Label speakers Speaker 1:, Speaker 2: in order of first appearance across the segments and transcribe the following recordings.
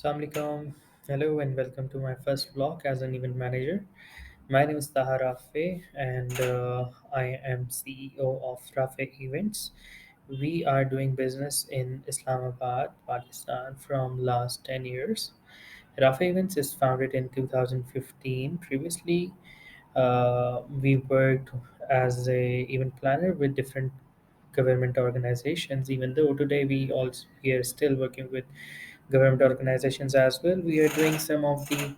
Speaker 1: Assalamualaikum. Hello and welcome to my first vlog as an event manager. My name is Taha Rafy and I am CEO of Rafy Events. We are doing business in Islamabad, Pakistan from last 10 years. Rafy Events is founded in 2015. Previously, we worked as a event planner with different government organizations. Even though today we are still working with government organizations as well, we are doing some of the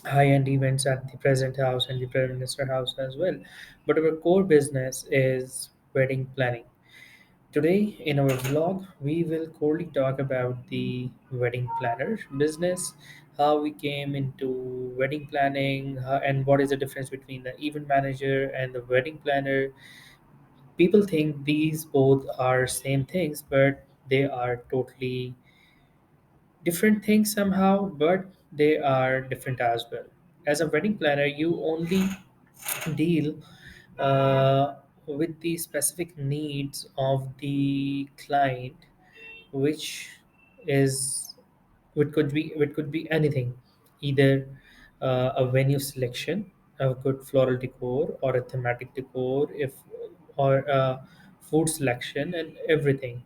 Speaker 1: high-end events at the President House and the Prime Minister House as well. But our core business is wedding planning. Today in our vlog, we will corely talk about the wedding planner business, how we came into wedding planning, and what is the difference between the event manager and the wedding planner. People think these both are same things, but they are totally different things somehow, but they are different as well. As a wedding planner, you only deal uh, with the specific needs of the client, which is which could be anything, either a venue selection, a good floral decor, or a thematic decor, if or food selection and everything.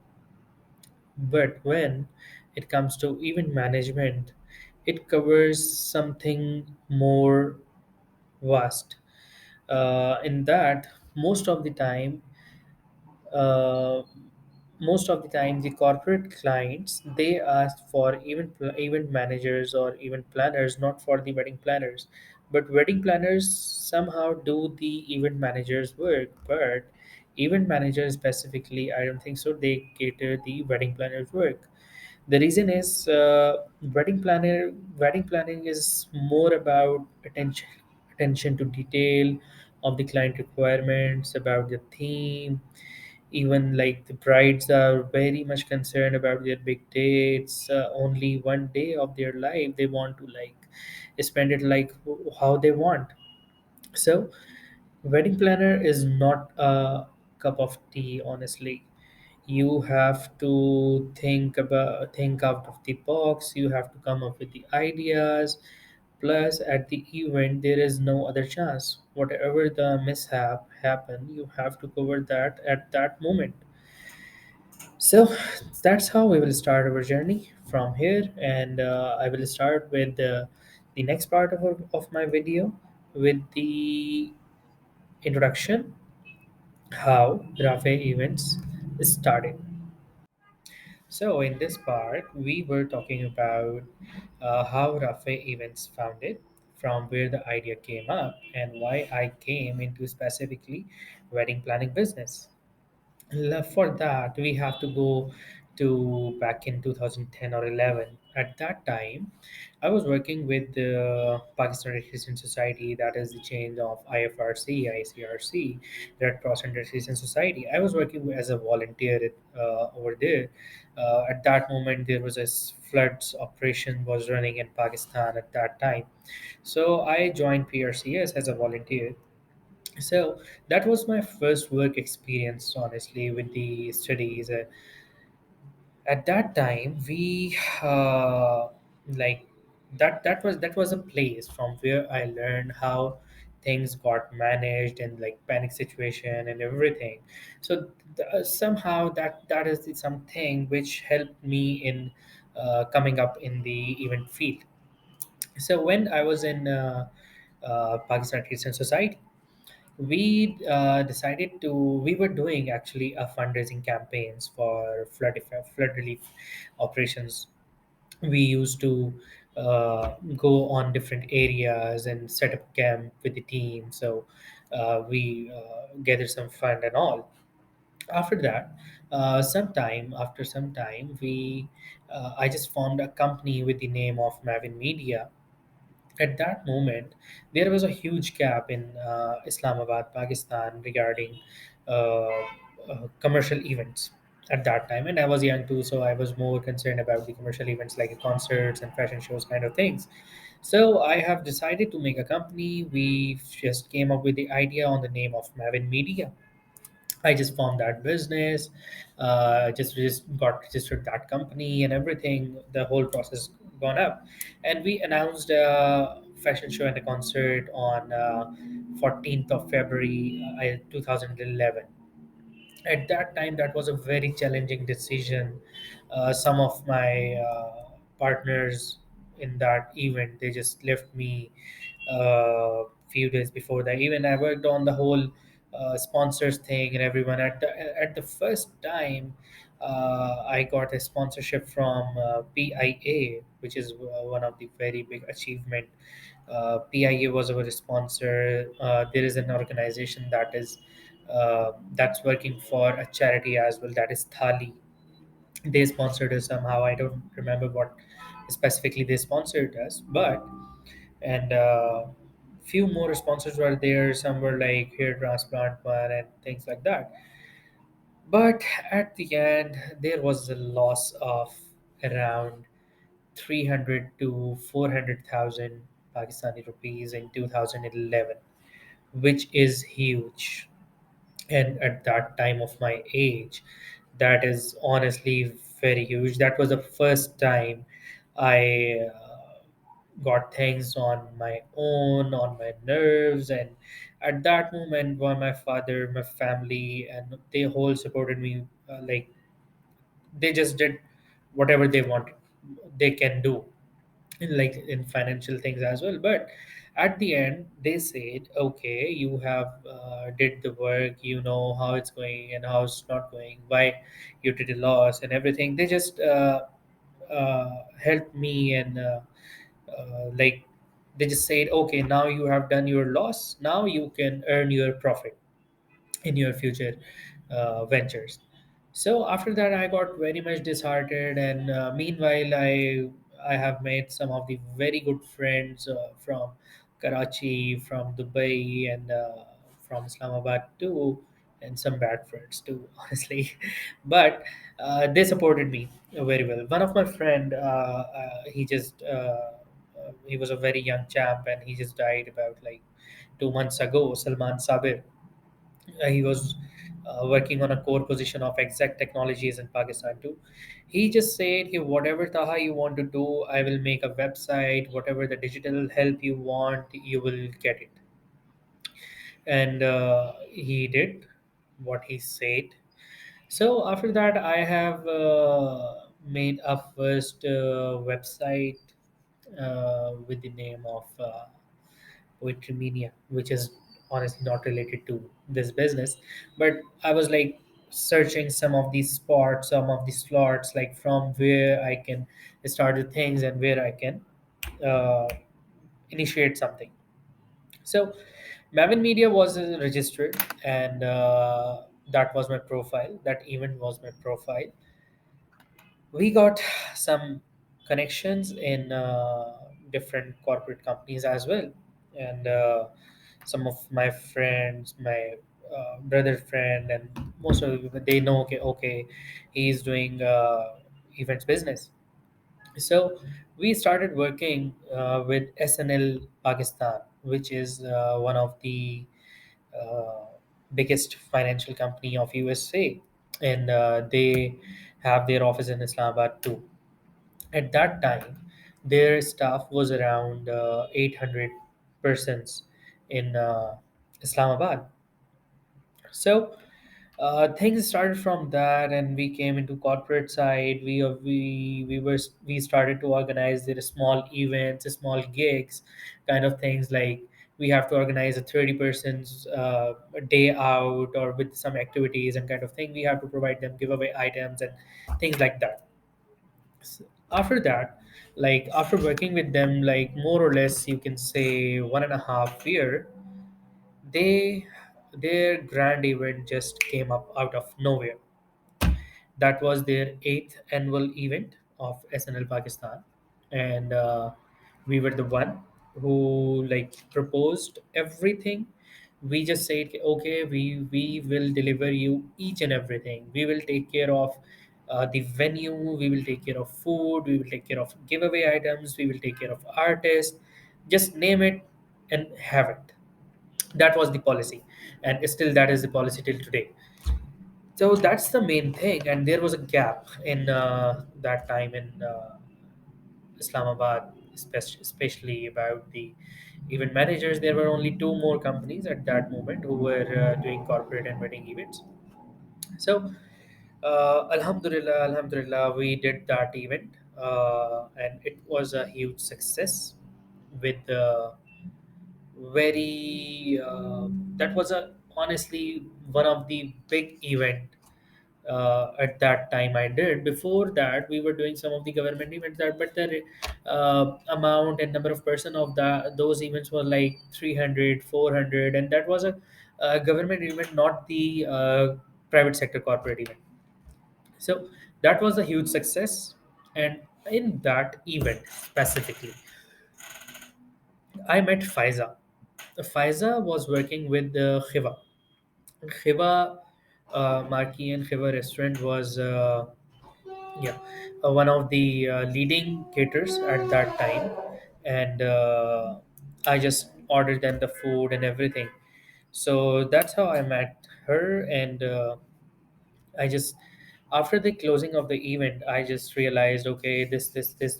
Speaker 1: But when it comes to event management, it covers something more vast. In that, uh, most of the time, the corporate clients they ask for event managers or event planners, not for the wedding planners. But wedding planners somehow do the event managers' work, but event managers specifically, I don't think so. They cater the wedding planners' work. The reason is wedding planning is more about attention to detail of the client requirements, about the theme. Even like the brides are very much concerned about their big dates. Only one day of their life they want to like spend it like how they want. So wedding planner is not a cup of tea, honestly. You have to think out of the box. You have to come up with the ideas. Plus, at the event, there is no other chance. Whatever the mishap happen, you have to cover that at that moment. So that's how we will start our journey from here, and I will start with the next part of my video with the introduction, how Rafe events started. So in this part, we were talking about how Rafe Events founded, from where the idea came up, and why I came into specifically wedding planning business. For that, we have to go to back in 2010 or 11. At that time, I was working with the Pakistani Christian Society, that is the chain of IFRC, ICRC, Red Cross and Red Crescent Society. I was working as a volunteer over there. At that moment, there was a floods operation was running in Pakistan at that time. So I joined PRCS as a volunteer. So that was my first work experience, honestly, with the studies. At that time, we like that was a place from where I learned how things got managed and like panic situation and everything. So somehow that is something which helped me in coming up in the event field. So when I was in Pakistan Christian Society, we were doing actually a fundraising campaigns for flood relief operations. We used to go on different areas and set up camp with the team. So we gather some fund and all. After that, after some time, we I just formed a company with the name of Mavin Media. At that moment, there was a huge gap in Islamabad, Pakistan, regarding commercial events at that time. And I was young too, so I was more concerned about the commercial events like concerts and fashion shows, kind of things. So I have decided to make a company. We just came up with the idea on the name of Mavin Media. I just formed that business, just got registered that company and everything. The whole process gone up, and we announced a fashion show and a concert on 14th of February 2011. At that time, that was a very challenging decision. Some of my partners in that event, they just left me few days before that. Even I worked on the whole sponsors thing and everyone. At the first time, I got a sponsorship from PIA, which is one of the very big achievement. PIA was our sponsor. There is an organization that's working for a charity as well. That is Thali. They sponsored us somehow. I don't remember what specifically they sponsored us, but and few more sponsors were there. Some were like hair transplant one and things like that. But at the end, there was a loss of around 300 to 400,000 Pakistani rupees in 2011, which is huge. And at that time of my age, that is honestly very huge. That was the first time I got things on my own, on my nerves. And at that moment, when my father, my family, and they whole supported me, like they just did whatever they wanted, they can do like in financial things as well. But at the end they said, okay, you have did the work, you know how it's going and how it's not going, why you did a loss and everything. They just helped me and like they just said, okay, now you have done your loss, now you can earn your profit in your future ventures. So after that, I got very much disheartened, and meanwhile, I have made some of the very good friends from Karachi, from Dubai, and from Islamabad too, and some bad friends too, honestly. But they supported me very well. One of my friend, he was a very young chap, and he just died about like 2 months ago. Salman Sabir. He was working on a core position of exact technologies in Pakistan too. He just said, "Hey, whatever Taha you want to do, I will make a website. Whatever the digital help you want, you will get it." And he did what he said. So after that, I have made a first website with the name of Poetry Mania, which is honestly not related to this business. But I was like searching some of these spots, some of these slots, like from where I can start the things and where I can uh, initiate something. So Maven Media was registered, and that was my profile. That event was my profile. We got some connections in different corporate companies as well, and some of my friends, my brother friend, and most of them, they know, okay, okay, he's doing events business. So we started working with SNL Pakistan, which is one of the uh, biggest financial company of USA, and they have their office in Islamabad too. At that time, their staff was around 800 persons in Islamabad. So things started from that, and we came into corporate side. We started to organize their small events, small gigs, kind of things like we have to organize a 30 persons day out or with some activities and kind of thing. We have to provide them giveaway items and things like that. After that, like after working with them like more or less you can say 1.5 year, they their grand event just came up out of nowhere. That was their eighth annual event of SNL Pakistan, and we were the one who like proposed everything. We just said, okay, we will deliver you each and everything. We will take care of the venue. We will take care of food. We will take care of giveaway items. We will take care of artists. Just name it and have it. That was the policy, and still that is the policy till today. So that's the main thing, and there was a gap in that time in Islamabad, especially about the event managers. There were only two more companies at that moment who were doing corporate and wedding events. So, Alhamdulillah, we did that event, and it was a huge success with very that was a honestly one of the big event at that time I did. Before that, we were doing some of the government events that, but the amount and number of person of those events were like 300, 400, and that was a government event, not the private sector corporate event. So that was a huge success. And in that event specifically, I met Faiza. Faiza was working with the Khiva. Khiva Marquee and Khiva restaurant was yeah one of the leading caterers at that time, and I just ordered them the food and everything. So that's how I met her, and I just after the closing of the event, I just realized, okay, this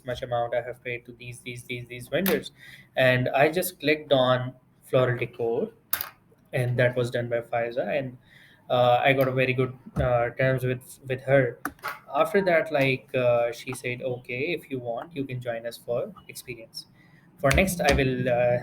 Speaker 1: much amount I have paid to these vendors, and I just clicked on floral decor, and that was done by Pfizer, and I got a very good terms with her. After that, like she said, okay, if you want, you can join us for experience. For next, I will